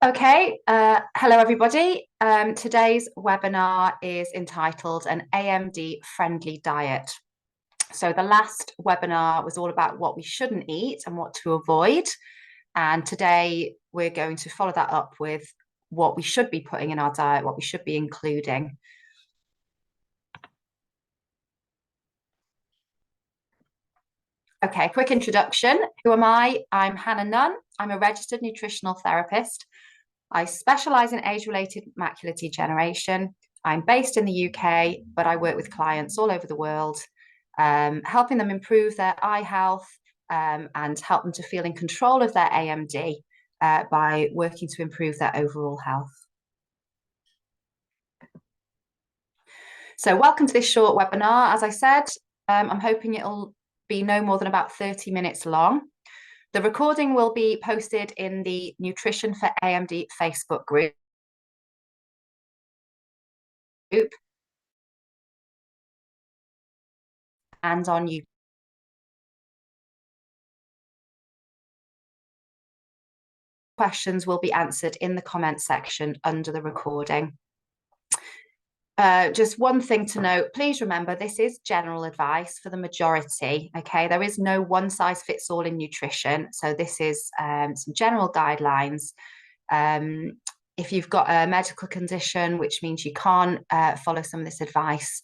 Okay, hello everybody. Today's webinar is entitled An AMD Friendly Diet. So the last webinar was all about what we shouldn't eat and what to avoid. And today we're going to follow that up with what we should be putting in our diet, what we should be including. Okay, quick introduction. Who am I? I'm Hannah Nunn. I'm a registered nutritional therapist. I specialize in age-related macular degeneration. I'm based in the UK, but I work with clients all over the world, helping them improve their eye health and help them to feel in control of their AMD by working to improve their overall health. So welcome to this short webinar. As I said, I'm hoping it'll be no more than about 30 minutes long. The recording will be posted in the Nutrition for AMD Facebook group. And on YouTube. Questions will be answered in the comment section under the recording. Just one thing to note, please remember this is general advice for the majority, okay? There is no one size fits all in nutrition. So this is some general guidelines. If you've got a medical condition, which means you can't follow some of this advice,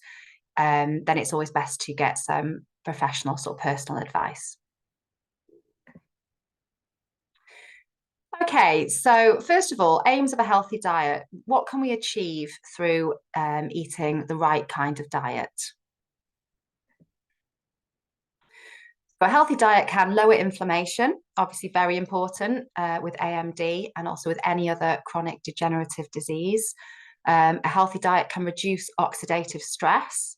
then it's always best to get some professional or personal advice. Okay, so first of all, aims of a healthy diet. What can we achieve through eating the right kind of diet? So a healthy diet can lower inflammation, obviously very important with AMD and also with any other chronic degenerative disease. A healthy diet can reduce oxidative stress.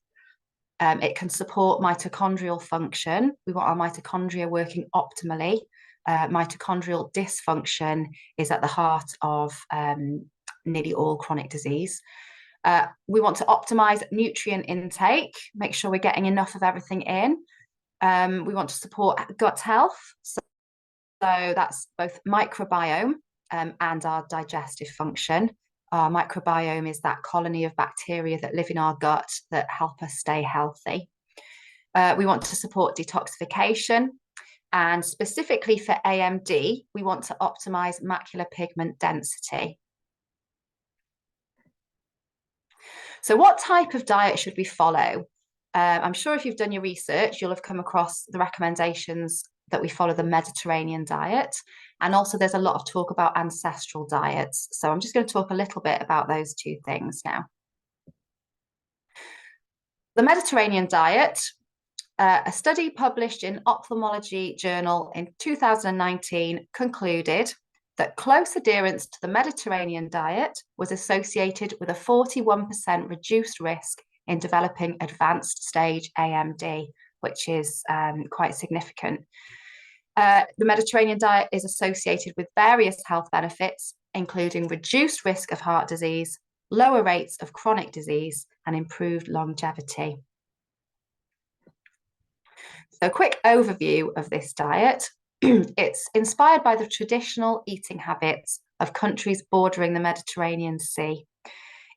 It can support mitochondrial function. We want our mitochondria working optimally. Mitochondrial dysfunction is at the heart of nearly all chronic disease. We want to optimize nutrient intake, make sure we're getting enough of everything in. We want to support gut health. So that's both microbiome and our digestive function. Our microbiome is that colony of bacteria that live in our gut that help us stay healthy. We want to support detoxification. And specifically for AMD, we want to optimize macular pigment density. So what type of diet should we follow? I'm sure if you've done your research, you'll have come across the recommendations that we follow the Mediterranean diet. And also there's a lot of talk about ancestral diets. So I'm just going to talk a little bit about those two things now. The Mediterranean diet, a study published in Ophthalmology Journal in 2019 concluded that close adherence to the Mediterranean diet was associated with a 41% reduced risk in developing advanced stage AMD, which is quite significant. The Mediterranean diet is associated with various health benefits, including reduced risk of heart disease, lower rates of chronic disease, and improved longevity. So a quick overview of this diet. It's inspired by the traditional eating habits of countries bordering the Mediterranean Sea.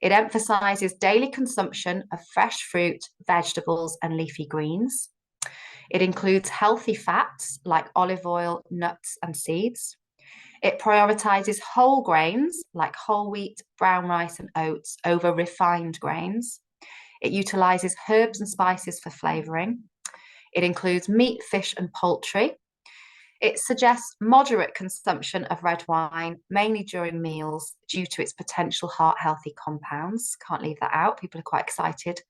It emphasizes daily consumption of fresh fruit, vegetables, and leafy greens. It includes healthy fats like olive oil, nuts, and seeds. It prioritizes whole grains like whole wheat, brown rice, and oats over refined grains. It utilizes herbs and spices for flavoring. It includes meat, fish, and poultry. It suggests moderate consumption of red wine, mainly during meals, due to its potential heart-healthy compounds. Can't leave that out. People are quite excited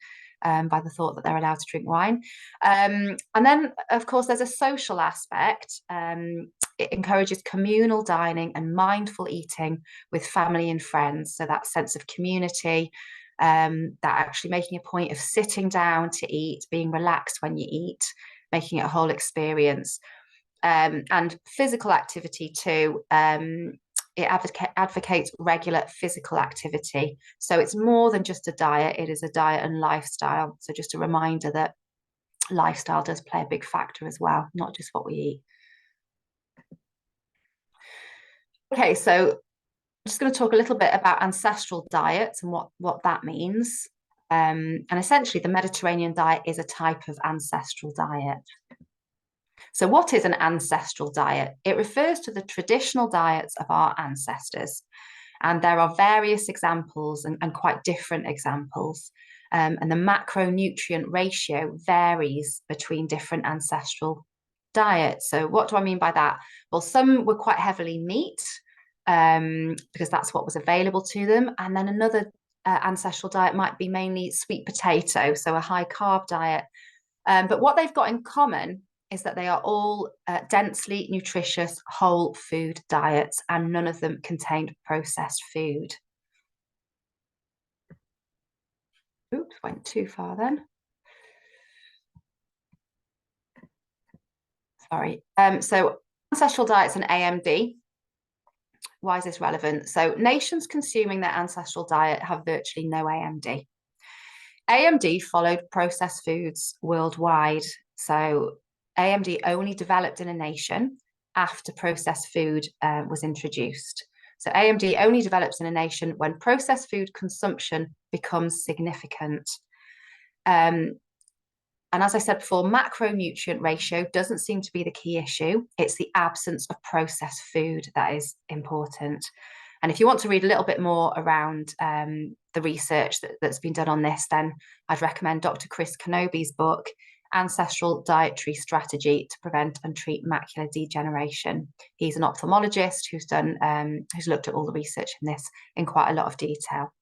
by the thought that they're allowed to drink wine. And then, of course, there's a social aspect. It encourages communal dining and mindful eating with family and friends. So that sense of community, that actually making a point of sitting down to eat, being relaxed when you eat, making it a whole experience. And physical activity too. It advocates regular physical activity. So it's more than just a diet, it is a diet and lifestyle. So just a reminder that lifestyle does play a big factor as well, not just what we eat. Okay, so I'm just going to talk a little bit about ancestral diets and what that means. And essentially, the Mediterranean diet is a type of ancestral diet. So, what is an ancestral diet? It refers to the traditional diets of our ancestors. And there are various examples and quite different examples. And the macronutrient ratio varies between different ancestral diets. So, what do I mean by that? Well, some were quite heavily meat because that's what was available to them. And then another ancestral diet might be mainly sweet potato, so a high carb diet. But what they've got in common is that they are all densely nutritious whole food diets, and none of them contained processed food. Oops, went too far then. Sorry. So ancestral diets and AMD. Why is this relevant? So nations consuming their ancestral diet have virtually no AMD. AMD followed processed foods worldwide. So AMD only developed in a nation after processed food was introduced. So AMD only develops in a nation when processed food consumption becomes significant. And as I said before, macronutrient ratio doesn't seem to be the key issue. It's the absence of processed food that is important. And if you want to read a little bit more around the research that's been done on this, then I'd recommend Dr. Chris Kenobi's book, Ancestral Dietary Strategy to Prevent and Treat Macular Degeneration. He's an ophthalmologist who's looked at all the research in this in quite a lot of detail.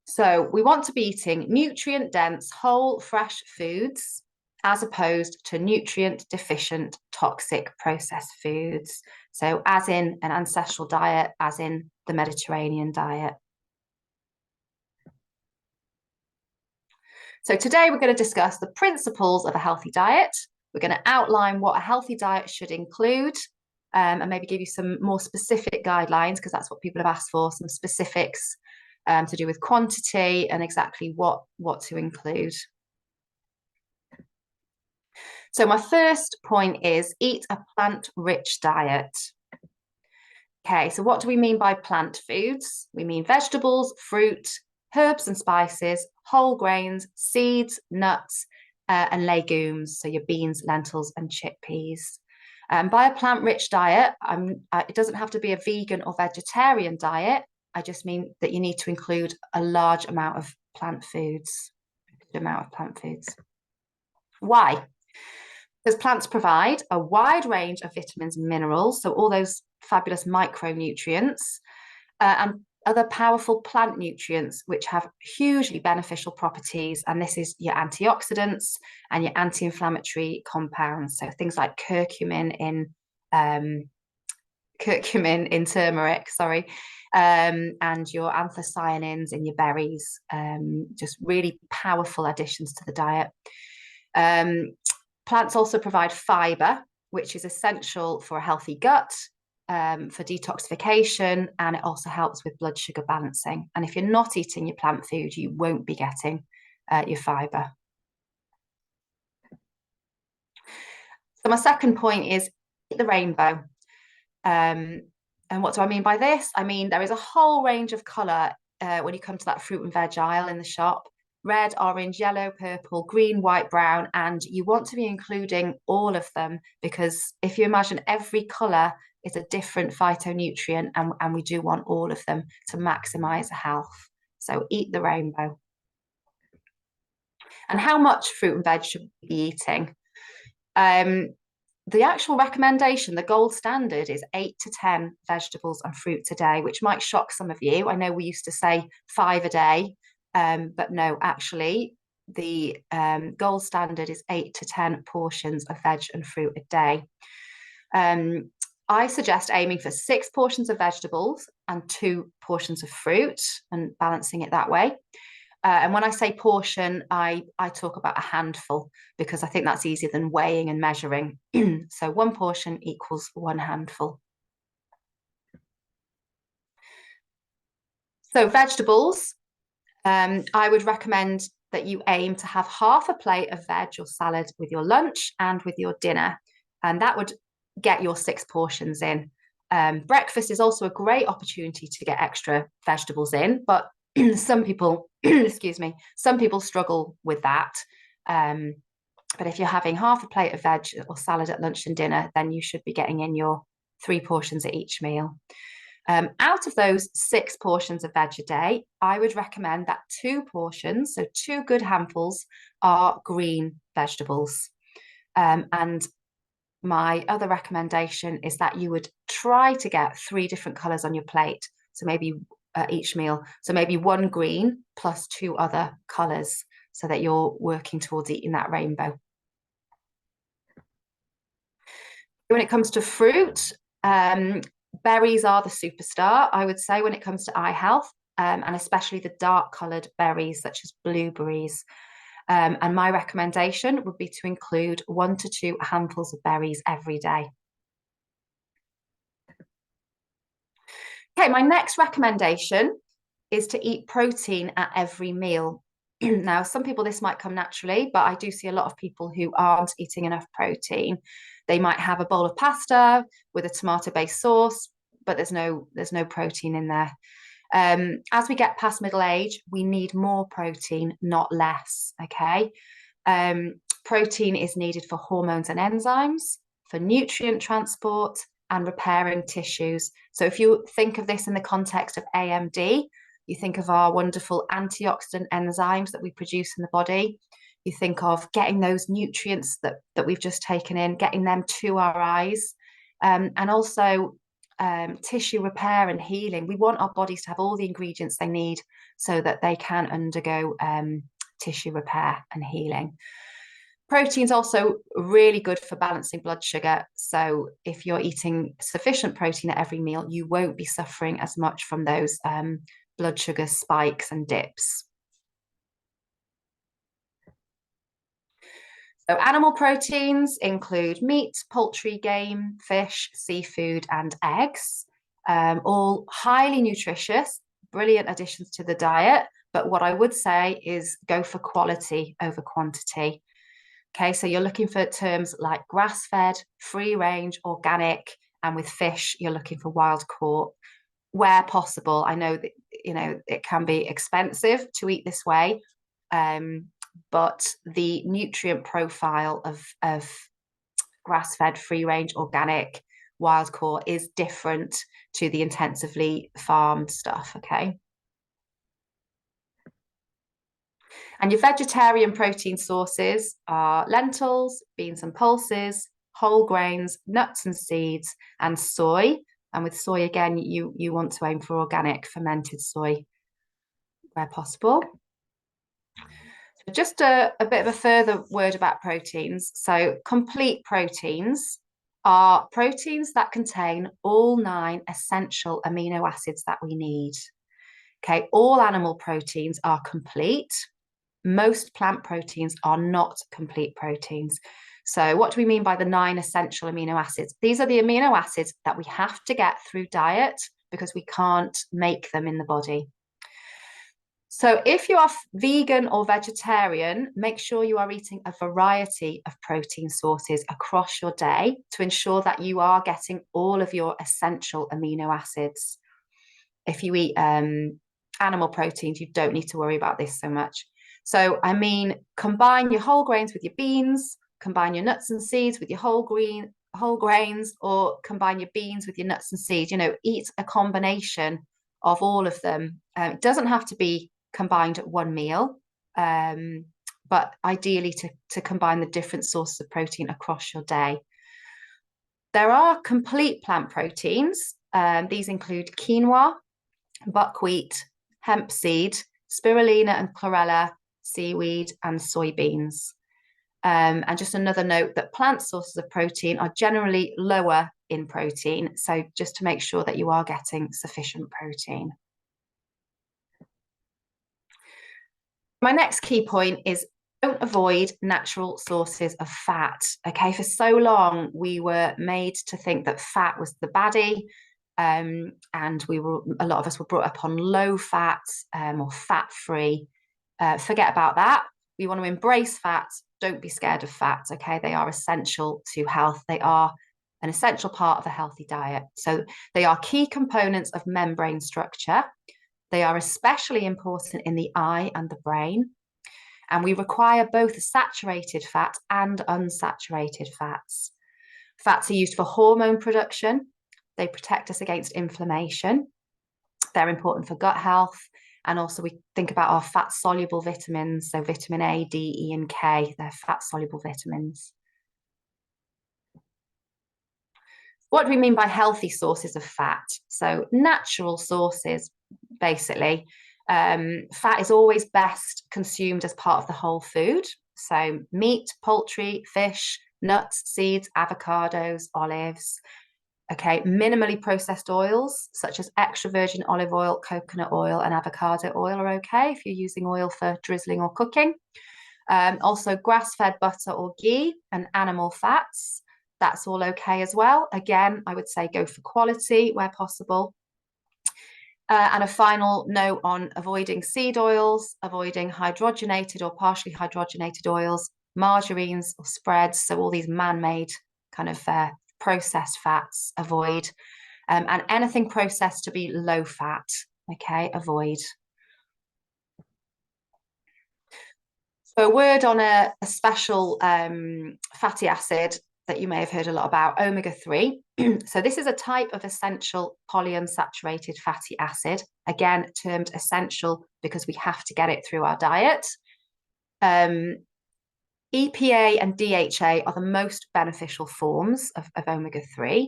So we want to be eating nutrient-dense, whole, fresh foods as opposed to nutrient-deficient, toxic processed foods. So as in an ancestral diet, as in the Mediterranean diet. So today we're going to discuss the principles of a healthy diet. We're going to outline what a healthy diet should include, and maybe give you some more specific guidelines, because that's what people have asked for, some specifics to do with quantity and exactly what to include. So my first point is eat a plant-rich diet. Okay, so what do we mean by plant foods? We mean vegetables, fruit, herbs and spices, whole grains, seeds, nuts, and legumes. So your beans, lentils, and chickpeas. By a plant-rich diet, it doesn't have to be a vegan or vegetarian diet. I just mean that you need to include a large amount of plant foods. Why? Because plants provide a wide range of vitamins and minerals, so all those fabulous micronutrients, and other powerful plant nutrients which have hugely beneficial properties. And this is your antioxidants and your anti-inflammatory compounds. So things like curcumin in turmeric, and your anthocyanins in your berries. Just really powerful additions to the diet. Plants also provide fiber, which is essential for a healthy gut, for detoxification, and it also helps with blood sugar balancing. And if you're not eating your plant food, you won't be getting your fiber. So my second point is the rainbow. And what do I mean by this? I mean, there is a whole range of colour when you come to that fruit and veg aisle in the shop. Red, orange, yellow, purple, green, white, brown, and you want to be including all of them, because if you imagine every colour is a different phytonutrient, and we do want all of them to maximise health. So eat the rainbow. And how much fruit and veg should we be eating? The actual recommendation, the gold standard, is 8 to 10 vegetables and fruits a day, which might shock some of you. I know we used to say 5 a day. But no, actually, the gold standard is 8 to 10 portions of veg and fruit a day. I suggest aiming for 6 portions of vegetables and 2 portions of fruit and balancing it that way. And when I say portion, I talk about a handful, because I think that's easier than weighing and measuring. So 1 portion equals 1 handful. So vegetables. I would recommend that you aim to have half a plate of veg or salad with your lunch and with your dinner. And that would get your 6 portions in. Breakfast is also a great opportunity to get extra vegetables in, but some people, excuse me, some people struggle with that. But if you're having half a plate of veg or salad at lunch and dinner, then you should be getting in your 3 portions at each meal. Out of those 6 portions of veg a day, I would recommend that 2 portions, so 2 good handfuls, are green vegetables. And my other recommendation is that you would try to get 3 different colours on your plate. So maybe each meal. So maybe 1 green plus 2 other colours so that you're working towards eating that rainbow. When it comes to fruit, berries are the superstar, I would say, when it comes to eye health, and especially the dark coloured berries such as blueberries. And my recommendation would be to include 1 to 2 handfuls of berries every day. Okay, my next recommendation is to eat protein at every meal. Now, some people this might come naturally, but I do see a lot of people who aren't eating enough protein. They might have a bowl of pasta with a tomato-based sauce, but there's no protein in there. As we get past middle age, we need more protein, not less, okay? Protein is needed for hormones and enzymes, for nutrient transport, and repairing tissues. So if you think of this in the context of AMD, you think of our wonderful antioxidant enzymes that we produce in the body. You think of getting those nutrients that we've just taken in, getting them to our eyes, and also tissue repair and healing. We want our bodies to have all the ingredients they need so that they can undergo tissue repair and healing. Protein's also really good for balancing blood sugar. So if you're eating sufficient protein at every meal, you won't be suffering as much from those blood sugar spikes and dips. So animal proteins include meat, poultry, game, fish, seafood, and eggs. All highly nutritious, brilliant additions to the diet. But what I would say is go for quality over quantity. Okay, so you're looking for terms like grass-fed, free-range, organic, and with fish, you're looking for wild-caught. Where possible, I know that it can be expensive to eat this way, but the nutrient profile of grass-fed, free-range, organic, wild-caught is different to the intensively farmed stuff. Okay. And your vegetarian protein sources are lentils, beans and pulses, whole grains, nuts and seeds, and soy. And with soy, again, you want to aim for organic fermented soy where possible. So just a bit of a further word about proteins. So complete proteins are proteins that contain all 9 essential amino acids that we need. Okay, all animal proteins are complete. Most plant proteins are not complete proteins. So what do we mean by the 9 essential amino acids? These are the amino acids that we have to get through diet because we can't make them in the body. So if you are vegan or vegetarian, make sure you are eating a variety of protein sources across your day to ensure that you are getting all of your essential amino acids. If you eat animal proteins, you don't need to worry about this so much. So, I mean, combine your whole grains with your beans, combine your nuts and seeds with your whole grains, or combine your beans with your nuts and seeds. Eat a combination of all of them. It doesn't have to be combined at one meal, but ideally to combine the different sources of protein across your day. There are complete plant proteins. These include quinoa, buckwheat, hemp seed, spirulina and chlorella, seaweed, and soybeans. And just another note that plant sources of protein are generally lower in protein. So just to make sure that you are getting sufficient protein. My next key point is don't avoid natural sources of fat. Okay, for so long we were made to think that fat was the baddie, and a lot of us were brought up on low fat or fat free. Forget about that. We want to embrace fat. Don't be scared of fat. Okay, they are essential to health. They are an essential part of a healthy diet. So they are key components of membrane structure. They are especially important in the eye and the brain. And we require both saturated fat and unsaturated fats. Fats are used for hormone production. They protect us against inflammation. They're important for gut health. And also we think about our fat-soluble vitamins. So vitamin A, D, E, and K, they're fat-soluble vitamins. What do we mean by healthy sources of fat? So natural sources, basically. Fat is always best consumed as part of the whole food. So meat, poultry, fish, nuts, seeds, avocados, olives. Okay, minimally processed oils such as extra virgin olive oil, coconut oil, and avocado oil are okay if you're using oil for drizzling or cooking. Also grass-fed butter or ghee and animal fats. That's all okay as well. Again, I would say go for quality where possible. And a final note on avoiding seed oils, avoiding hydrogenated or partially hydrogenated oils, margarines or spreads. So all these man-made kind of processed fats, avoid. And anything processed to be low fat, okay, avoid. So a word on a special fatty acid that you may have heard a lot about, omega-3. So this is a type of essential polyunsaturated fatty acid, again, termed essential because we have to get it through our diet. EPA and DHA are the most beneficial forms of omega-3,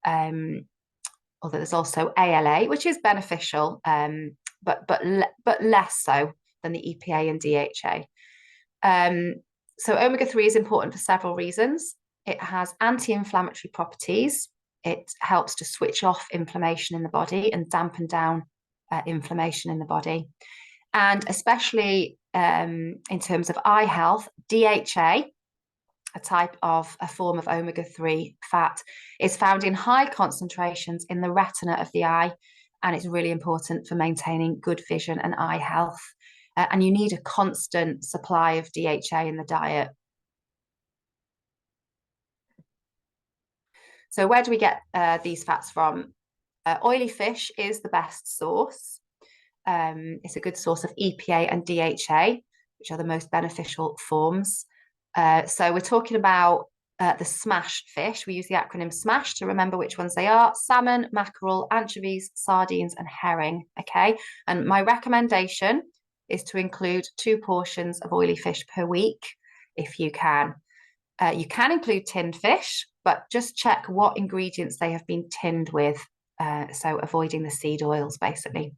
although there's also ALA, which is beneficial, but less so than the EPA and DHA. So omega-3 is important for several reasons. It has anti-inflammatory properties. It helps to switch off inflammation in the body and dampen down inflammation in the body. And especially in terms of eye health, DHA, a form of omega-3 fat, is found in high concentrations in the retina of the eye, and it's really important for maintaining good vision and eye health. And you need a constant supply of DHA in the diet. So where do we get these fats from? Oily fish is the best source. It's a good source of EPA and DHA, which are the most beneficial forms. So we're talking about the SMASH fish. We use the acronym SMASH to remember which ones they are: salmon, mackerel, anchovies, sardines, and herring. Okay, and my recommendation is to include 2 portions of oily fish per week if you can. You can include tinned fish, but just check what ingredients they have been tinned with, so avoiding the seed oils, basically.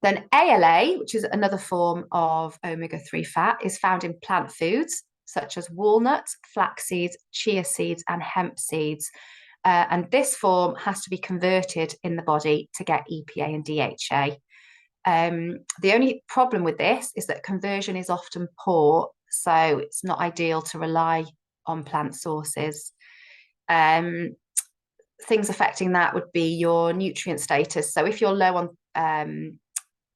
Then ALA, which is another form of omega-3 fat, is found in plant foods such as walnuts, flax seeds, chia seeds, and hemp seeds. And this form has to be converted in the body to get EPA and DHA. The only problem with this is that conversion is often poor, so it's not ideal to rely on plant sources. Things affecting that would be your nutrient status. So if you're low on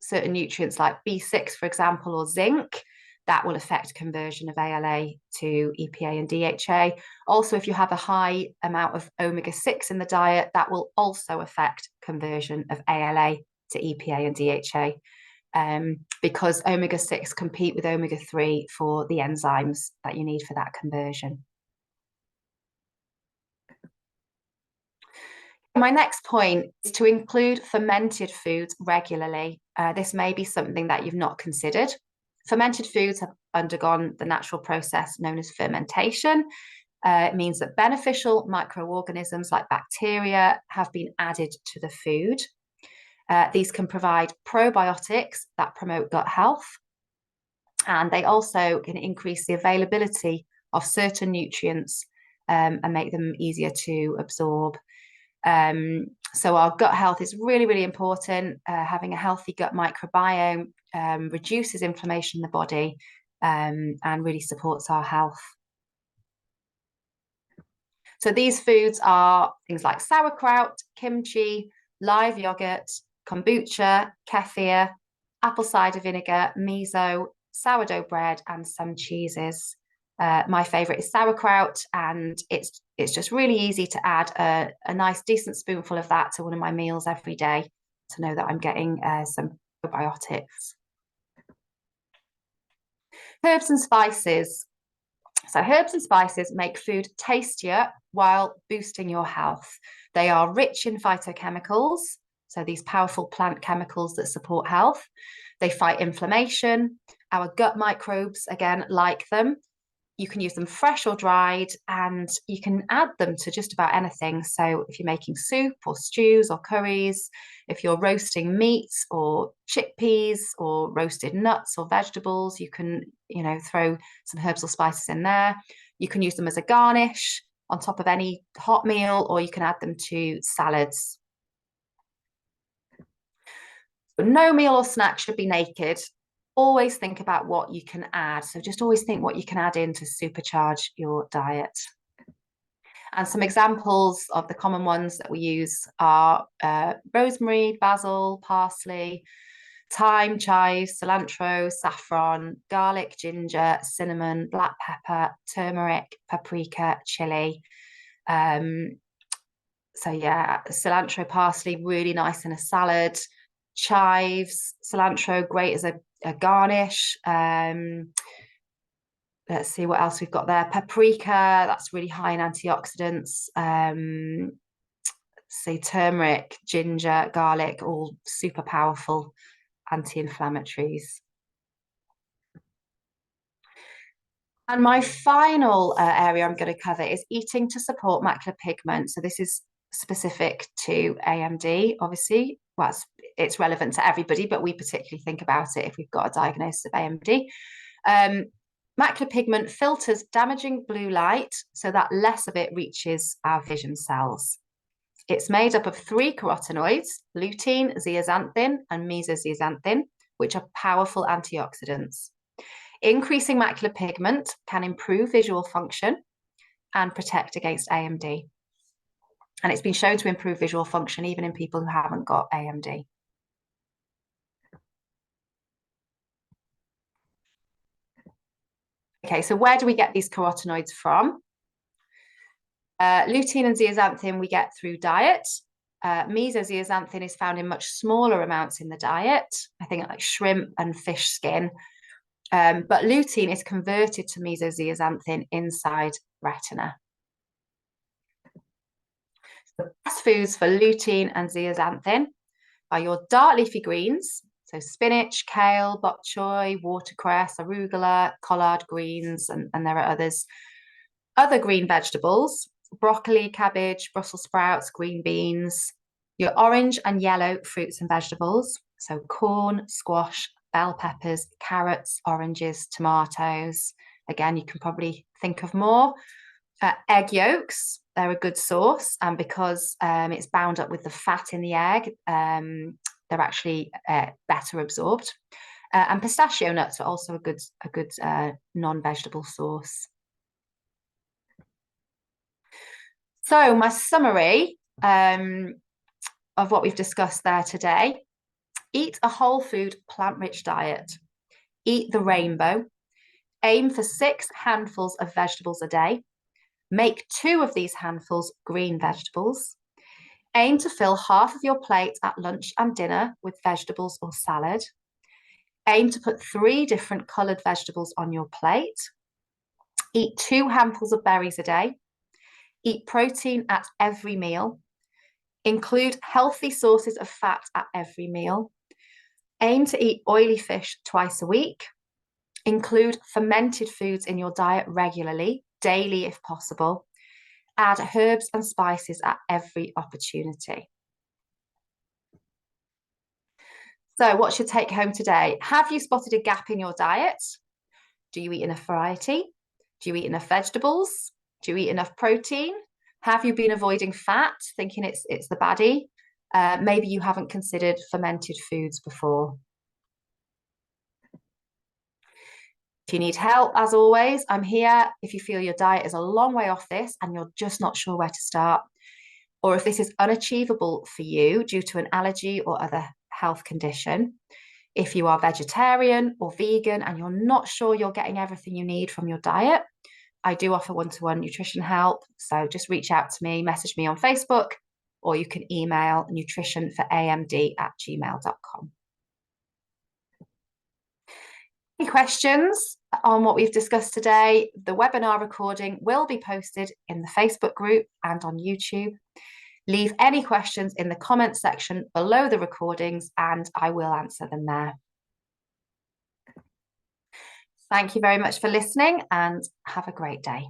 certain nutrients like B6, for example, or zinc, that will affect conversion of ALA to EPA and DHA. Also, if you have a high amount of omega-6 in the diet, that will also affect conversion of ALA to EPA and DHA, because omega-6 compete with omega-3 for the enzymes that you need for that conversion. My next point is to include fermented foods regularly. This may be something that you've not considered. Fermented foods have undergone the natural process known as fermentation. It means that beneficial microorganisms like bacteria have been added to the food. These can provide probiotics that promote gut health, and they also can increase the availability of certain nutrients and make them easier to absorb. So our gut health is really, really important. Having a healthy gut microbiome reduces inflammation in the body and really supports our health. So these foods are things like sauerkraut, kimchi, live yogurt, kombucha, kefir, apple cider vinegar, miso, sourdough bread, and some cheeses. My favorite is sauerkraut, and it's just really easy to add a nice decent spoonful of that to one of my meals every day to know that I'm getting some probiotics. Herbs and spices. So herbs and spices make food tastier while boosting your health. They are rich in phytochemicals, so these powerful plant chemicals that support health. They fight inflammation. Our gut microbes, again, like them. You can use them fresh or dried, and you can add them to just about anything. So if you're making soup or stews or curries, if you're roasting meats or chickpeas or roasted nuts or vegetables, you can, throw some herbs or spices in there. You can use them as a garnish on top of any hot meal, or you can add them to salads. But no meal or snack should be naked. Always think about what you can add. So just always think what you can add in to supercharge your diet. And some examples of the common ones that we use are rosemary, basil, parsley, thyme, chives, cilantro, saffron, garlic, ginger, cinnamon, black pepper, turmeric, paprika, chili. So yeah, cilantro, parsley, really nice in a salad. Chives, cilantro, great as a garnish. Let's see what else we've got there. Paprika, that's really high in antioxidants. Say turmeric, ginger, garlic, all super powerful anti-inflammatories. And my final area I'm going to cover is eating to support macular pigment. So this is specific to AMD, obviously. Well, it's relevant to everybody, but we particularly think about it if we've got a diagnosis of AMD. Macular pigment filters damaging blue light so that less of it reaches our vision cells. It's made up of 3 carotenoids, lutein, zeaxanthin, and mesozeaxanthin, which are powerful antioxidants. Increasing macular pigment can improve visual function and protect against AMD. And it's been shown to improve visual function even in people who haven't got AMD. Okay, so where do we get these carotenoids from? Lutein and zeaxanthin we get through diet. Mesozeaxanthin is found in much smaller amounts in the diet, I think like shrimp and fish skin. But lutein is converted to mesozeaxanthin inside retina. The best foods for lutein and zeaxanthin are your dark leafy greens, so spinach, kale, bok choy, watercress, arugula, collard greens, and there are others. Other green vegetables, broccoli, cabbage, Brussels sprouts, green beans, your orange and yellow fruits and vegetables, so corn, squash, bell peppers, carrots, oranges, tomatoes. Again, you can probably think of more. Egg yolks, they're a good source, and because it's bound up with the fat in the egg, they're actually better absorbed. And pistachio nuts are also a good non-vegetable source. So my summary of what we've discussed there today: eat a whole food, plant-rich diet. Eat the rainbow. Aim for 6 handfuls of vegetables a day. Make 2 of these handfuls green vegetables. Aim to fill half of your plate at lunch and dinner with vegetables or salad. Aim to put 3 different coloured vegetables on your plate. Eat 2 handfuls of berries a day. Eat protein at every meal. Include healthy sources of fat at every meal. Aim to eat oily fish twice a week. Include fermented foods in your diet regularly, daily if possible. Add herbs and spices at every opportunity. So what's your take home today? Have you spotted a gap in your diet? Do you eat enough variety? Do you eat enough vegetables? Do you eat enough protein? Have you been avoiding fat, thinking it's the baddie? Maybe you haven't considered fermented foods before. If you need help, as always, I'm here. If you feel your diet is a long way off this and you're just not sure where to start, or if this is unachievable for you due to an allergy or other health condition, If you are vegetarian or vegan and you're not sure you're getting everything you need from your diet, I do offer one-to-one nutrition help. So just reach out to me, message me on Facebook, or you can email nutritionforamd@gmail.com. Any questions on what we've discussed today? The webinar recording will be posted in the Facebook group and on YouTube. Leave any questions in the comments section below the recordings and I will answer them there. Thank you very much for listening and have a great day.